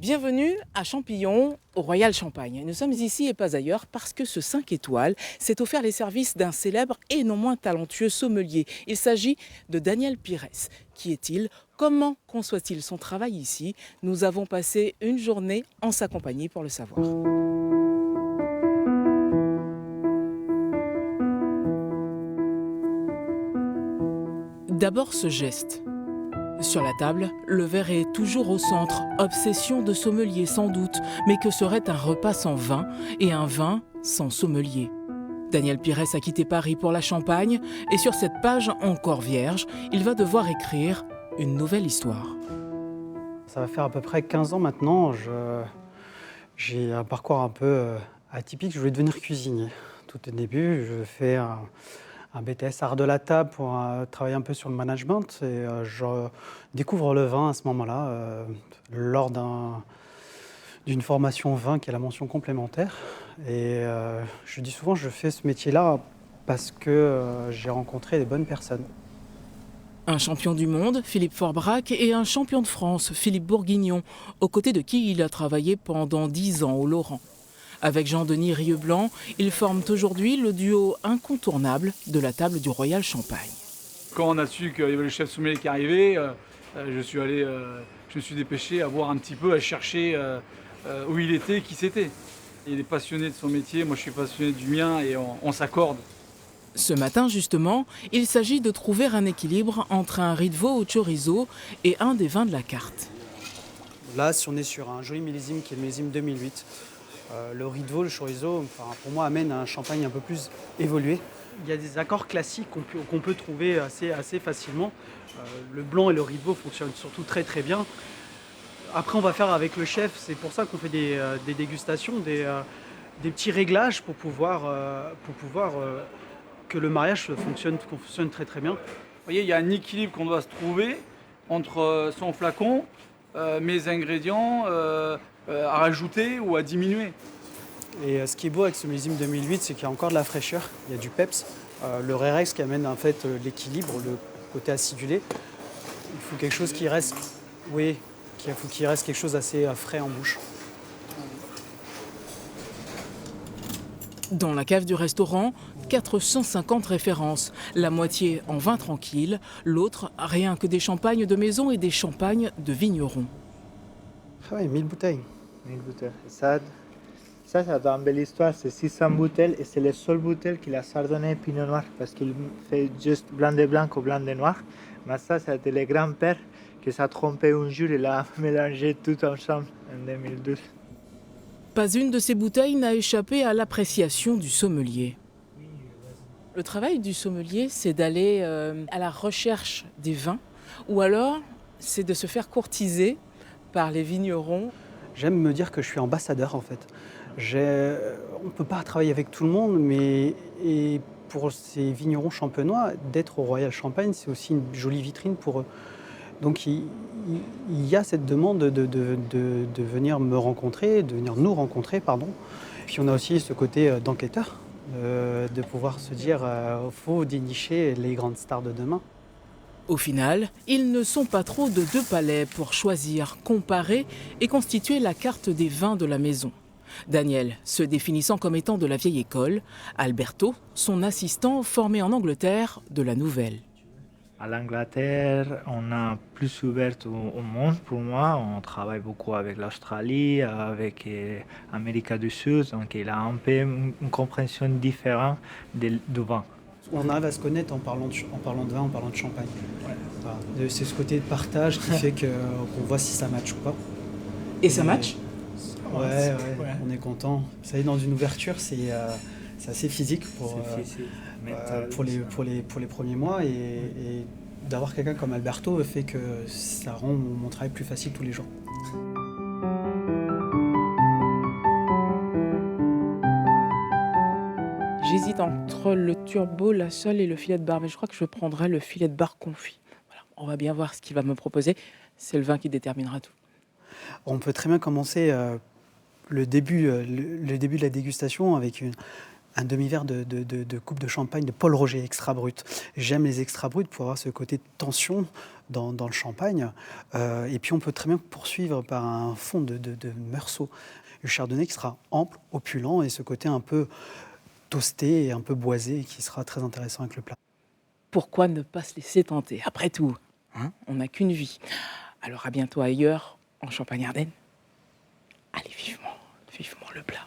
Bienvenue à Champillon, au Royal Champagne. Nous sommes ici et pas ailleurs parce que ce 5 étoiles s'est offert les services d'un célèbre et non moins talentueux sommelier. Il s'agit de Daniel Pires. Qui est-il? Comment conçoit-il son travail ici? Nous avons passé une journée en sa compagnie pour le savoir. D'abord ce geste. Sur la table, le verre est toujours au centre, obsession de sommelier sans doute, mais que serait un repas sans vin et un vin sans sommelier? Daniel Pires a quitté Paris pour la Champagne et sur cette page encore vierge, il va devoir écrire une nouvelle histoire. Ça va faire à peu près 15 ans maintenant. J'ai un parcours un peu atypique. Je voulais devenir cuisinier. Tout au début, je fais un BTS art de la table pour travailler un peu sur le management. Et je découvre le vin à ce moment-là, lors d'une formation vin qui est la mention complémentaire. Et je dis souvent, je fais ce métier-là parce que j'ai rencontré des bonnes personnes. Un champion du monde, Philippe Forbrac, et un champion de France, Philippe Bourguignon, aux côtés de qui il a travaillé pendant 10 ans au Laurent. Avec Jean-Denis Rieux-Blanc, ils forment aujourd'hui le duo incontournable de la table du Royal Champagne. Quand on a su qu'il y avait le chef sommelier qui arrivait, je me suis dépêché à voir un petit peu, à chercher où il était, qui c'était. Il est passionné de son métier, moi je suis passionné du mien et on s'accorde. Ce matin, justement, il s'agit de trouver un équilibre entre un riz de veau au chorizo et un des vins de la carte. Là, si on est sur un joli millésime qui est le millésime 2008, le riz de veau, le chorizo, pour moi, amène un champagne un peu plus évolué. Il y a des accords classiques qu'on peut trouver assez facilement. Le blanc et le riz de veau fonctionnent surtout très très bien. Après, on va faire avec le chef, c'est pour ça qu'on fait des dégustations, des petits réglages pour pouvoir que le mariage fonctionne très très bien. Vous voyez, il y a un équilibre qu'on doit se trouver entre son flacon, mes ingrédients à rajouter ou à diminuer. Et ce qui est beau avec ce millésime 2008, c'est qu'il y a encore de la fraîcheur, il y a du peps. Le Rerex qui amène en fait l'équilibre, le côté acidulé. Il faut quelque chose qui reste, il faut qu'il reste quelque chose d'assez frais en bouche. Dans la cave du restaurant, 450 références, la moitié en vin tranquille, l'autre rien que des champagnes de maison et des champagnes de vignerons. Ah oui, 1000 bouteilles. 1000 bouteilles. Ça a une belle histoire. C'est 600 bouteilles et c'est les seules bouteilles qu'il a chardonnay et pinot noir parce qu'il fait juste blanc de blanc ou blanc de noir. Mais ça, c'était le grand-père qui s'est trompé un jour et l'a mélangé tout ensemble en 2012. Pas une de ces bouteilles n'a échappé à l'appréciation du sommelier. Le travail du sommelier, c'est d'aller à la recherche des vins ou alors c'est de se faire courtiser par les vignerons. J'aime me dire que je suis ambassadeur en fait. On ne peut pas travailler avec tout le monde, mais pour ces vignerons champenois, d'être au Royal Champagne, c'est aussi une jolie vitrine pour eux. Donc il y a cette demande de venir me rencontrer, de venir nous rencontrer, pardon. Puis on a aussi ce côté d'enquêteur, de pouvoir se dire faut dénicher les grandes stars de demain. Au final, ils ne sont pas trop de deux palais pour choisir, comparer et constituer la carte des vins de la maison. Daniel se définissant comme étant de la vieille école, Alberto, son assistant formé en Angleterre, de la nouvelle. À l'Angleterre, on a plus ouvert au monde pour moi. On travaille beaucoup avec l'Australie, avec l'Amérique du Sud, donc il a un peu une compréhension différente du vin. On arrive à se connaître en parlant de vin, en parlant de champagne. Ouais. Voilà. C'est ce côté de partage qui fait qu'on voit si ça match ou pas. Et ça match ? Ouais, on est content. Vous savez, dans une ouverture, c'est assez physique pour les premiers mois. Et d'avoir quelqu'un comme Alberto fait que ça rend mon travail plus facile tous les jours. J'hésite entre le turbo, la sole et le filet de bar, mais je crois que je prendrai le filet de bar confit. Voilà, on va bien voir ce qu'il va me proposer. C'est le vin qui déterminera tout. On peut très bien commencer le début de la dégustation avec un demi-verre de coupe de champagne de Paul Roger extra brut. J'aime les extra bruts pour avoir ce côté de tension dans le champagne. Et puis on peut très bien poursuivre par un fond de meursault. Le chardonnay qui sera ample, opulent et ce côté un peu toasté et un peu boisé qui sera très intéressant avec le plat. Pourquoi ne pas se laisser tenter? Après tout, hein, on n'a qu'une vie. Alors à bientôt ailleurs, en Champagne-Ardenne. Allez, vivement, vivement le plat.